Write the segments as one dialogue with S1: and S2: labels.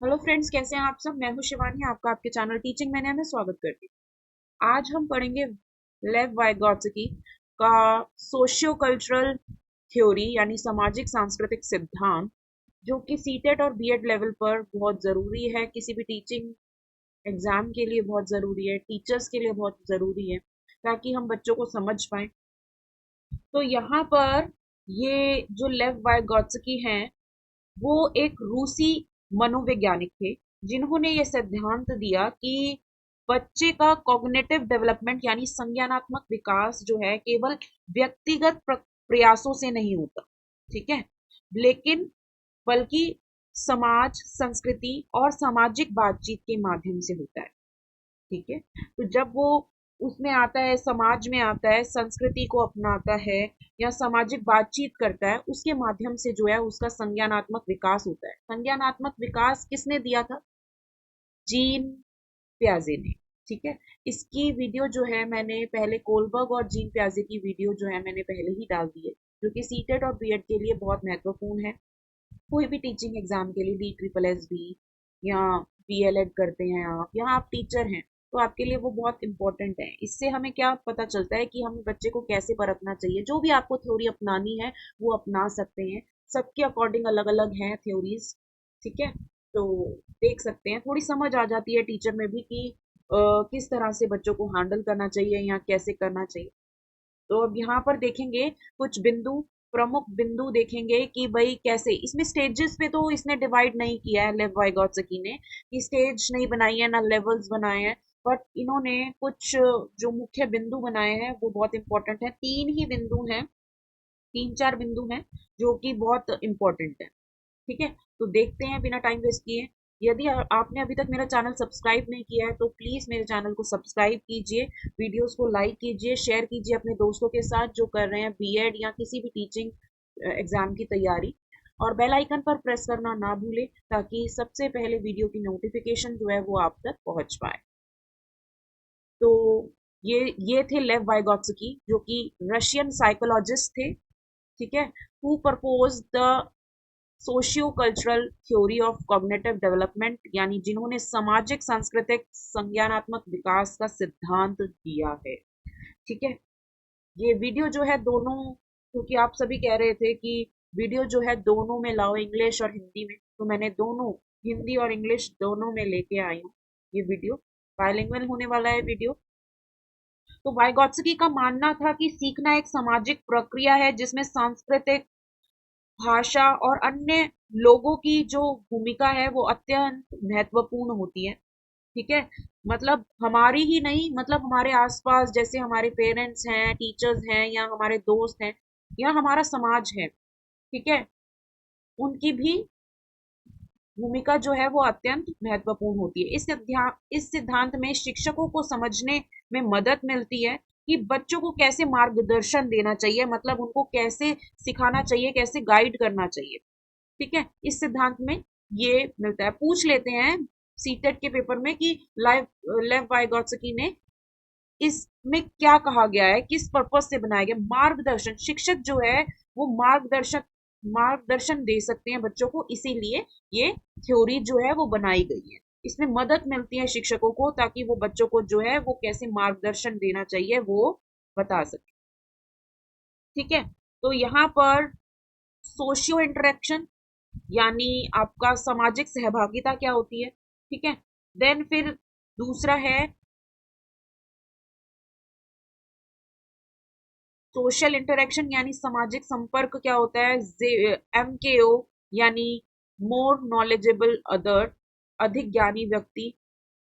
S1: Hello friends, कैसे हैं आप सब। मैं हूं शिवानी, आपका आपके चैनल टीचिंग मैंने में स्वागत करती हूँ। आज हम पढ़ेंगे लेव वाइगोत्स्की का सोशियो कल्चरल थ्योरी यानी सामाजिक सांस्कृतिक सिद्धांत, जो कि सीटेट और बीएड लेवल पर बहुत ज़रूरी है। किसी भी टीचिंग एग्जाम के लिए बहुत ज़रूरी है, टीचर्स के लिए बहुत ज़रूरी है, ताकि हम बच्चों को समझ पाए। तो यहाँ पर ये जो लेव वाइगोत्स्की हैं, वो एक रूसी मनोवैज्ञानिक थे, जिन्होंने ये सिद्धांत दिया कि बच्चे का कॉग्निटिव डेवलपमेंट यानी संज्ञानात्मक विकास जो है केवल व्यक्तिगत प्रयासों से नहीं होता, ठीक है, लेकिन बल्कि समाज, संस्कृति और सामाजिक बातचीत के माध्यम से होता है। ठीक है, तो जब वो उसमें आता है, समाज में आता है, संस्कृति को अपनाता है या सामाजिक बातचीत करता है, उसके माध्यम से जो है उसका संज्ञानात्मक विकास होता है। संज्ञानात्मक विकास किसने दिया था? जीन प्याजे ने। ठीक है, इसकी वीडियो जो है मैंने पहले कोलबर्ग और जीन प्याजे की वीडियो जो है मैंने पहले ही डाल दी है, जो कि सीटेट और बीएड के लिए बहुत महत्वपूर्ण है। कोई भी टीचिंग एग्जाम के लिए, डी ट्रिपल एस बी या बीएलएड करते हैं आप, या आप टीचर हैं, तो आपके लिए वो बहुत इंपॉर्टेंट है। इससे हमें क्या पता चलता है कि हमें बच्चे को कैसे परखना चाहिए। जो भी आपको थ्योरी अपनानी है वो अपना सकते हैं, सबके अकॉर्डिंग अलग अलग हैं थ्योरीज। ठीक है, तो देख सकते हैं, थोड़ी समझ आ जाती है टीचर में भी कि किस तरह से बच्चों को हैंडल करना चाहिए या कैसे करना चाहिए। तो अब यहाँ पर देखेंगे कुछ बिंदु, प्रमुख बिंदु देखेंगे कि भाई कैसे इसमें स्टेजेस पे तो इसने डिवाइड नहीं किया है लेव वाइगोत्स्की ने, कि स्टेज नहीं बनाई है ना लेवल्स बनाए हैं, बट इन्होंने कुछ जो मुख्य बिंदु बनाए हैं वो बहुत इंपॉर्टेंट है। तीन ही बिंदु हैं, तीन चार बिंदु हैं जो कि बहुत इंपॉर्टेंट है। ठीक है, तो देखते हैं बिना टाइम वेस्ट किए। यदि आपने अभी तक मेरा चैनल सब्सक्राइब नहीं किया है तो प्लीज मेरे चैनल को सब्सक्राइब कीजिए, वीडियोस को लाइक कीजिए, शेयर कीजिए अपने दोस्तों के साथ जो कर रहे हैं बीएड या किसी भी टीचिंग एग्जाम की तैयारी, और बेल आइकन पर प्रेस करना ना भूलें, ताकि सबसे पहले वीडियो की नोटिफिकेशन जो है वो आप तक पहुंच पाए। तो ये थे लेव वाइगोत्स्की, जो कि रशियन साइकोलॉजिस्ट थे। ठीक है, who propose the socio cultural theory of cognitive development, यानी जिन्होंने सामाजिक सांस्कृतिक संज्ञानात्मक विकास का सिद्धांत दिया है। ठीक है, ये वीडियो जो है दोनों, क्योंकि आप सभी कह रहे थे कि वीडियो जो है दोनों में लाओ, इंग्लिश और हिंदी में, तो मैंने दोनों, हिंदी और इंग्लिश दोनों में लेके आई हूँ। ये वीडियो बाइलिंगुअल होने वाला है वीडियो। तो वाइगोत्स्की का मानना था कि सीखना एक सामाजिक प्रक्रिया है जिसमें सांस्कृतिक, भाषा और अन्य लोगों की जो भूमिका है वो अत्यंत महत्वपूर्ण होती है। ठीक है, मतलब हमारी ही नहीं, मतलब हमारे आसपास जैसे हमारे पेरेंट्स हैं, टीचर्स हैं, या हमारे दोस्त हैं, या हमारा समाज है, ठीक है, उनकी भी भूमिका जो है वो अत्यंत महत्वपूर्ण होती है। इस सिद्धांत में शिक्षकों को समझने में मदद मिलती है कि बच्चों को कैसे मार्गदर्शन देना चाहिए, मतलब उनको कैसे सिखाना चाहिए, कैसे गाइड करना चाहिए। ठीक है, इस सिद्धांत में ये मिलता है। पूछ लेते हैं सीटेट के पेपर में कि लेव वाइगोत्स्की ने इसमें क्या कहा गया है, किस पर्पज से बनाया गया। मार्गदर्शन, शिक्षक जो है वो मार्गदर्शन दे सकते हैं बच्चों को, इसीलिए ये थ्योरी जो है वो बनाई गई है। इसमें मदद मिलती है शिक्षकों को, ताकि वो बच्चों को जो है वो कैसे मार्गदर्शन देना चाहिए वो बता सके। ठीक है, तो यहाँ पर सोशियो इंटरेक्शन यानी आपका सामाजिक सहभागिता क्या होती है। ठीक है, देन फिर दूसरा है सोशल इंटरेक्शन यानी सामाजिक संपर्क क्या होता है। एमकेओ यानी मोर नॉलेजेबल अदर, अधिक ज्ञानी व्यक्ति।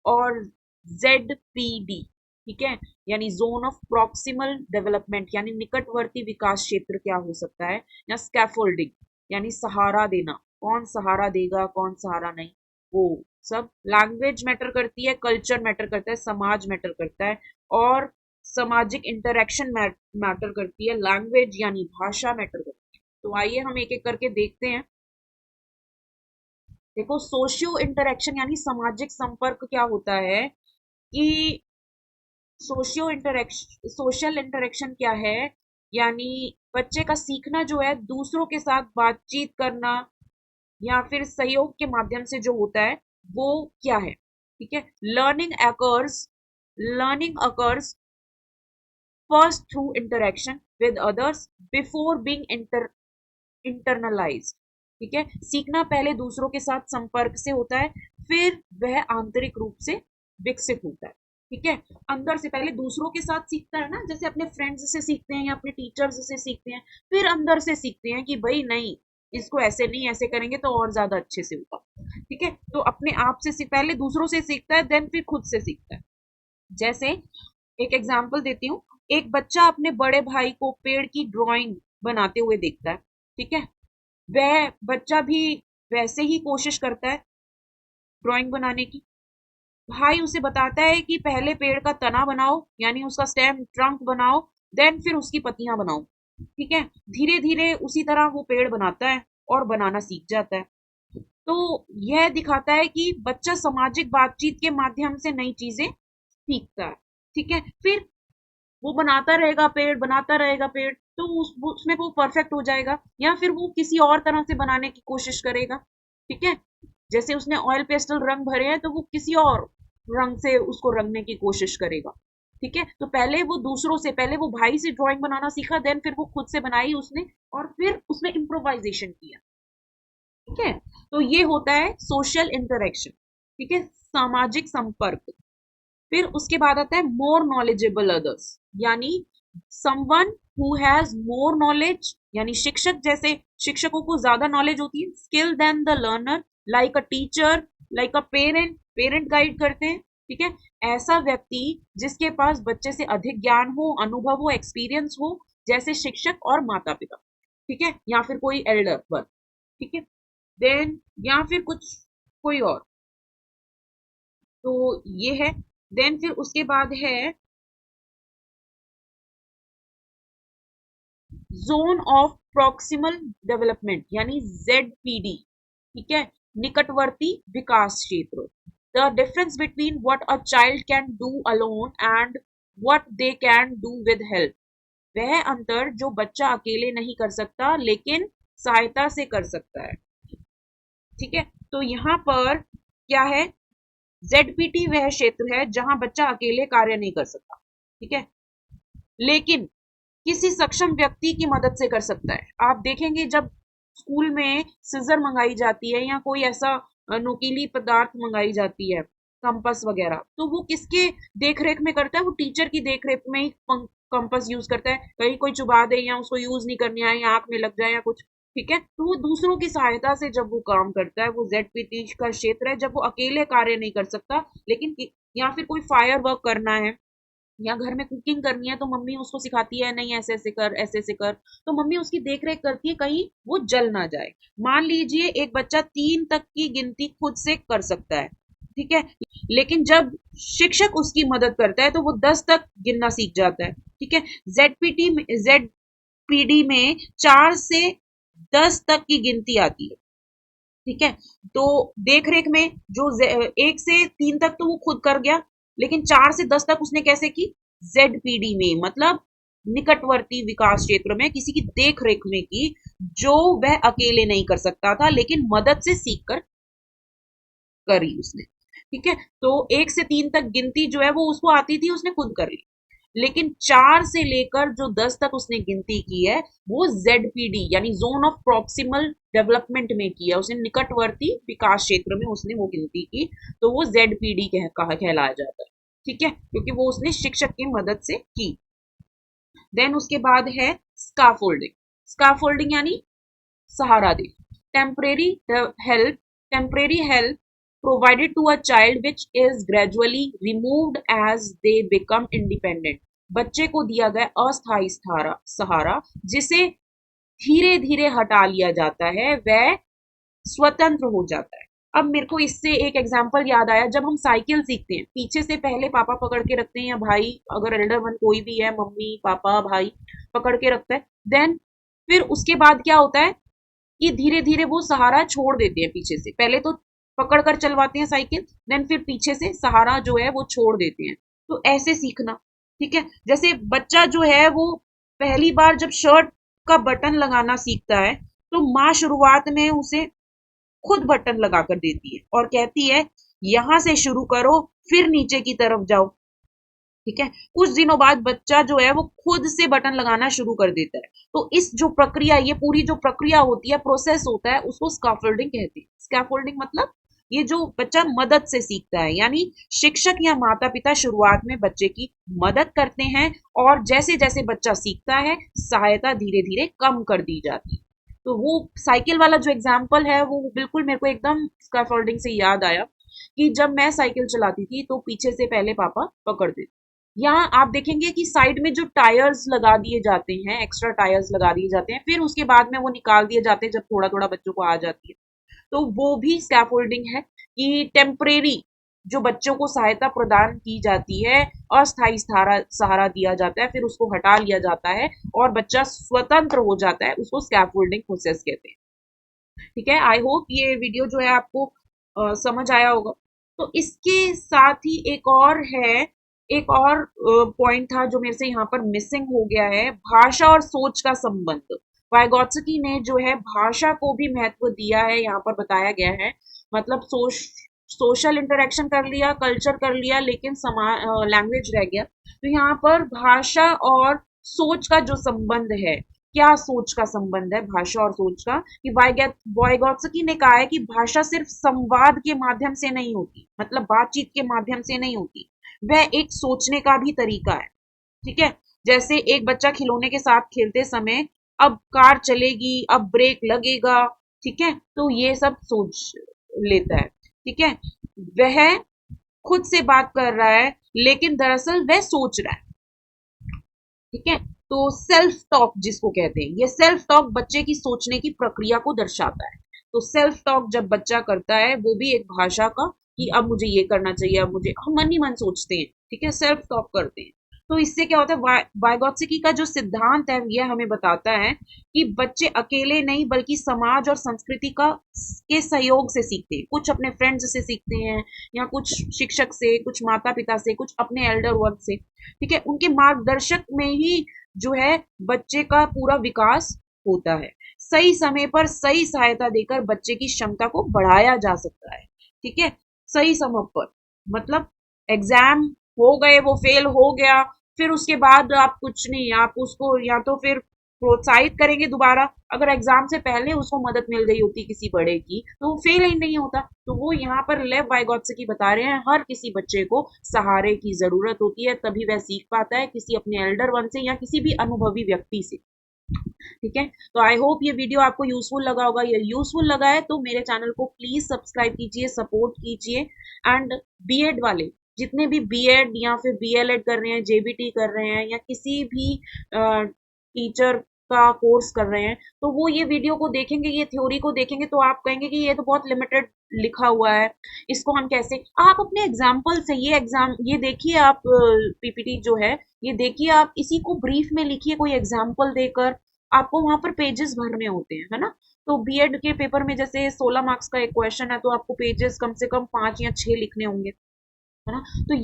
S1: और जेडपीडी, ठीक है, यानी जोन ऑफ प्रॉक्सिमल डेवलपमेंट यानी निकटवर्ती विकास क्षेत्र क्या हो सकता है। या स्कैफोल्डिंग यानी सहारा देना, कौन सहारा देगा कौन सहारा नहीं, वो सब। लैंग्वेज मैटर करती है, कल्चर मैटर करता है, समाज मैटर करता है, और सामाजिक इंटरेक्शन मैटर करती है, लैंग्वेज यानी भाषा मैटर करती है। तो आइए हम एक एक करके देखते हैं। देखो, सोशियो इंटरेक्शन यानी सामाजिक संपर्क क्या होता है कि सोशल इंटरेक्शन क्या है, यानी बच्चे का सीखना जो है दूसरों के साथ बातचीत करना या फिर सहयोग के माध्यम से जो होता है, वो क्या है, ठीक है। Learning occurs first through interaction with others before being internalised, ठीक है। सीखना पहले दूसरों के साथ संपर्क से होता है, फिर वह आंतरिक रूप से विकसित होता है, ठीक है। अंदर से पहले दूसरों के साथ सीखता है ना, जैसे अपने फ्रेंड्स से सीखते हैं या अपने टीचर्स से सीखते हैं, फिर अंदर से सीखते हैं कि भाई नहीं, इसको ऐसे नहीं, ऐसे करेंगे तो और ज्यादा अच्छे से होगा, ठीक है। तो अपने आप से पहले दूसरों से सीखता है, देन फिर खुद से सीखता है। जैसे एक एग्जाम्पल देती हूँ, एक बच्चा अपने बड़े भाई को पेड़ की ड्राइंग बनाते हुए देखता है, ठीक है। वह बच्चा भी वैसे ही कोशिश करता है ड्राइंग बनाने की। भाई उसे बताता है कि पहले पेड़ का तना बनाओ, यानी उसका स्टेम ट्रंक बनाओ, देन फिर उसकी पत्तियां बनाओ, ठीक है। धीरे धीरे उसी तरह वो पेड़ बनाता है और बनाना सीख जाता है। तो यह दिखाता है कि बच्चा सामाजिक बातचीत के माध्यम से नई चीजें सीखता है, ठीक है। फिर वो बनाता रहेगा पेड़, तो उसमें वो परफेक्ट हो जाएगा, या फिर वो किसी और तरह से बनाने की कोशिश करेगा, ठीक है। जैसे उसने ऑयल पेस्टल रंग भरे हैं, तो वो किसी और रंग से उसको रंगने की कोशिश करेगा, ठीक है। तो पहले वो भाई से ड्राइंग बनाना सीखा, देन फिर वो खुद से बनाई उसने, और फिर उसने इम्प्रोवाइजेशन किया, ठीक है। तो ये होता है सोशल इंटरेक्शन, ठीक है, सामाजिक संपर्क। फिर उसके बाद आता है मोर नॉलेजेबल अदर्स, यानी someone who has more knowledge, यानी शिक्षक, जैसे शिक्षकों को ज्यादा नॉलेज होती है, skill than the learner, like a teacher, like a parent guide करते हैं, ठीक है। ऐसा व्यक्ति जिसके पास बच्चे से अधिक ज्ञान हो, अनुभव हो, एक्सपीरियंस हो, जैसे शिक्षक और माता पिता, ठीक है, या फिर कोई एल्डर वर्ग, ठीक है। देन या फिर कुछ कोई और, तो ये है। देन फिर उसके बाद है जोन ऑफ प्रॉक्सिमल डेवलपमेंट, यानी ZPD, ठीक है, निकटवर्ती विकास क्षेत्र। The difference between what a child can do alone and what they can do with help, वह अंतर जो बच्चा अकेले नहीं कर सकता लेकिन सहायता से कर सकता है, ठीक है। तो यहाँ पर क्या है, ZPT वह क्षेत्र है जहां बच्चा अकेले कार्य नहीं कर सकता, ठीक है, लेकिन किसी सक्षम व्यक्ति की मदद से कर सकता है। आप देखेंगे जब स्कूल में सीजर मंगाई जाती है या कोई ऐसा नुकीली पदार्थ मंगाई जाती है, कंपास वगैरह, तो वो किसके देख रेख में करता है, वो टीचर की देख रेख में ही कंपास यूज करता है। कहीं कोई चुबा दे या उसको यूज नहीं करनी आए या आंख में लग जाए या कुछ, ठीक है। तो वो दूसरों की सहायता से जब वो काम करता है, वो ZPT का क्षेत्र है जब वो अकेले कार्य नहीं कर सकता, लेकिन या फिर कोई फायर वर्क करना है या घर में कुकिंग करनी है, तो मम्मी उसको सिखाती है, नहीं ऐसे ऐसे कर, ऐसे ऐसे कर, तो मम्मी उसकी देख रेख करती है कहीं वो जल ना जाए। मान लीजिए एक बच्चा 3 तक की गिनती खुद से कर सकता है, ठीक है, लेकिन जब शिक्षक उसकी मदद करता है तो वो 10 तक गिनना सीख जाता है, ठीक है। ZPD में 4 से 10 तक की गिनती आती है, ठीक है। तो देख रेख में जो 1 से 3 तक तो वो खुद कर गया, लेकिन 4 से 10 तक उसने कैसे की, ZPD में, मतलब निकटवर्ती विकास क्षेत्र में किसी की देख रेख में की, जो वह अकेले नहीं कर सकता था लेकिन मदद से सीख कर करी उसने, ठीक है। तो 1 से 3 तक गिनती जो है वो उसको आती थी, उसने खुद कर ली, लेकिन 4 से लेकर जो 10 तक उसने गिनती की है, वो ZPD यानी जोन ऑफ प्रॉक्सिमल डेवलपमेंट में की है, उसने निकटवर्ती विकास क्षेत्र में उसने वो गिनती की, तो वो ZPD कहा कहलाया जाता है, ठीक है, क्योंकि वो उसने शिक्षक की मदद से की। देन उसके बाद है स्काफोल्डिंग। स्काफोल्डिंग यानी सहारा दे, temporary help temporary help provided to a child which is gradually removed as they become independent, बच्चे को दिया गया अस्थायी सहारा जिसे धीरे धीरे हटा लिया जाता है, वह स्वतंत्र हो जाता है। अब मेरे को इससे एक एग्जाम्पल याद आया, जब हम साइकिल सीखते हैं, पीछे से पहले पापा पकड़ के रखते हैं या भाई, अगर एल्डर वन कोई भी है, मम्मी पापा भाई पकड़ के रखता है, देन फिर उसके बाद क्या होता है कि धीरे धीरे वो सहारा छोड़ देते हैं पीछे से, पहले तो पकड़ कर चलवाते हैं साइकिल, देन फिर पीछे से सहारा जो है वो छोड़ देते हैं। तो ऐसे सीखना, ठीक है। जैसे बच्चा जो है वो पहली बार जब शर्ट का बटन लगाना सीखता है, तो माँ शुरुआत में उसे खुद बटन लगा कर देती है और कहती है यहां से शुरू करो फिर नीचे की तरफ जाओ। ठीक है, कुछ दिनों बाद बच्चा जो है वो खुद से बटन लगाना शुरू कर देता है। तो इस जो प्रक्रिया, ये पूरी जो प्रक्रिया होती है, प्रोसेस होता है, उसको स्कैफोल्डिंग कहते हैं। स्कैफोल्डिंग मतलब ये जो बच्चा मदद से सीखता है, यानी शिक्षक या माता पिता शुरुआत में बच्चे की मदद करते हैं और जैसे जैसे बच्चा सीखता है सहायता धीरे धीरे कम कर दी जाती है। तो वो साइकिल वाला जो एग्जाम्पल है वो बिल्कुल मेरे को एकदम स्कैफोल्डिंग से याद आया कि जब मैं साइकिल चलाती थी तो पीछे से पहले पापा पकड़ देते। यहाँ आप देखेंगे कि साइड में जो टायर्स लगा दिए जाते हैं, एक्स्ट्रा टायर्स लगा दिए जाते हैं, फिर उसके बाद में वो निकाल दिए जाते हैं जब थोड़ा थोड़ा बच्चों को आ जाती है। तो वो भी स्कैफोल्डिंग है कि टेम्परेरी जो बच्चों को सहायता प्रदान की जाती है, अस्थायी सहारा सहारा दिया जाता है, फिर उसको हटा लिया जाता है और बच्चा स्वतंत्र हो जाता है, उसको स्कैफोल्डिंग प्रोसेस कहते हैं। ठीक है, आई होप ये वीडियो जो है आपको समझ आया होगा। तो इसके साथ ही एक और पॉइंट था जो मेरे से यहाँ पर मिसिंग हो गया है, भाषा और सोच का संबंध। वाइगोत्स्की ने जो है भाषा को भी महत्व दिया है, यहाँ पर बताया गया है। मतलब सोशल इंटरेक्शन कर लिया, कल्चर कर लिया, लेकिन लैंग्वेज रह गया। तो यहाँ पर भाषा और सोच का जो संबंध है, क्या सोच का संबंध है भाषा और सोच का, कि वाइगोत्स्की ने कहा है कि भाषा सिर्फ संवाद के माध्यम से नहीं होती, मतलब बातचीत के माध्यम से नहीं होती, वह एक सोचने का भी तरीका है। ठीक है, जैसे एक बच्चा खिलौने के साथ खेलते समय अब कार चलेगी, अब ब्रेक लगेगा, ठीक है, तो ये सब सोच लेता है। ठीक है, वह खुद से बात कर रहा है लेकिन दरअसल वह सोच रहा है। ठीक है, तो सेल्फ टॉक जिसको कहते हैं, ये सेल्फ टॉक बच्चे की सोचने की प्रक्रिया को दर्शाता है। तो सेल्फ टॉक जब बच्चा करता है वो भी एक भाषा का, कि अब मुझे ये करना चाहिए, अब मुझे, हम मन ही मन सोचते हैं। ठीक है, सेल्फ टॉक करते हैं। तो इससे क्या होता है, वाइगोत्स्की का जो सिद्धांत है यह हमें बताता है कि बच्चे अकेले नहीं बल्कि समाज और संस्कृति का के सहयोग से सीखते हैं। कुछ अपने फ्रेंड्स से सीखते हैं, या कुछ शिक्षक से, कुछ माता पिता से, कुछ अपने एल्डर वन से। ठीक है, उनके मार्गदर्शक में ही जो है बच्चे का पूरा विकास होता है। सही समय पर सही सहायता देकर बच्चे की क्षमता को बढ़ाया जा सकता है। ठीक है, सही समय पर मतलब एग्जाम हो गए, वो फेल हो गया, फिर उसके बाद आप कुछ नहीं, आप उसको या तो फिर प्रोत्साहित करेंगे दोबारा। अगर एग्जाम से पहले उसको मदद मिल गई होती किसी बड़े की तो वो फेल ही नहीं होता। तो वो यहाँ पर लेव वाइगोत्स्की बता रहे हैं, हर किसी बच्चे को सहारे की जरूरत होती है, तभी वह सीख पाता है, किसी अपने एल्डर वन से या किसी भी अनुभवी व्यक्ति से। ठीक है, तो आई होप ये वीडियो आपको यूजफुल लगा होगा। ये यूजफुल लगा है तो मेरे चैनल को प्लीज सब्सक्राइब कीजिए, सपोर्ट कीजिए। एंड बीएड वाले जितने भी बीएड या फिर बीएलएड कर रहे हैं, जेबीटी कर रहे हैं, या किसी भी टीचर का कोर्स कर रहे हैं, तो वो ये वीडियो को देखेंगे, ये थ्योरी को देखेंगे, तो आप कहेंगे कि ये तो बहुत लिमिटेड लिखा हुआ है, इसको हम कैसे। आप अपने एग्जाम्पल से ये देखिए, आप पीपीटी जो है ये देखिए, आप इसी को ब्रीफ में लिखिए कोई एग्जाम्पल देकर। आपको वहां पर पेजेस भरने होते हैं, है ना। तो बीएड के पेपर में जैसे 16 मार्क्स का एक क्वेश्चन है, तो आपको पेजेस कम से कम 5 या 6 लिखने होंगे, है ना। तो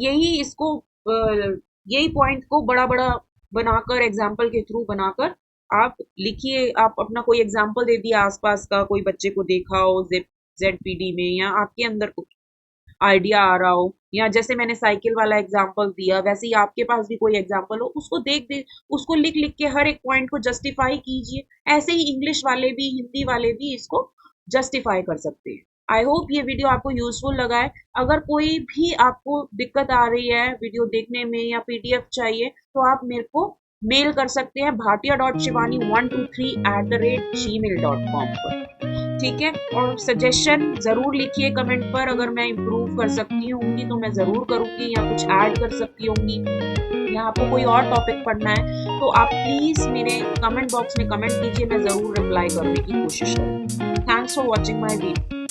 S1: यही पॉइंट को बड़ा बड़ा बनाकर, एग्जाम्पल के थ्रू बनाकर आप लिखिए। आप अपना कोई एग्जाम्पल दे दिया आसपास का, कोई बच्चे को देखा हो जेडपीडी में, या आपके अंदर कुछ आइडिया आ रहा हो, या जैसे मैंने साइकिल वाला एग्जाम्पल दिया वैसे ही आपके पास भी कोई एग्जाम्पल हो, उसको देख दे, उसको लिख लिख के हर एक पॉइंट को जस्टिफाई कीजिए। ऐसे ही इंग्लिश वाले भी, हिंदी वाले भी इसको जस्टिफाई कर सकते हैं। आई होप ये वीडियो आपको यूजफुल लगा है। अगर कोई भी आपको दिक्कत आ रही है वीडियो देखने में या पीडीएफ चाहिए, तो आप मेरे को मेल कर सकते हैं bhatia.shivani123@gmail.com पर। ठीक है, और सजेशन जरूर लिखिए कमेंट पर। अगर मैं इम्प्रूव कर सकती होंगी तो मैं जरूर करूंगी, या कुछ ऐड कर सकती होंगी, या आपको कोई और टॉपिक पढ़ना है तो आप प्लीज मेरे कमेंट बॉक्स में कमेंट कीजिए, मैं जरूर रिप्लाई करने की कोशिश करूंगी। Thanks for watching my video.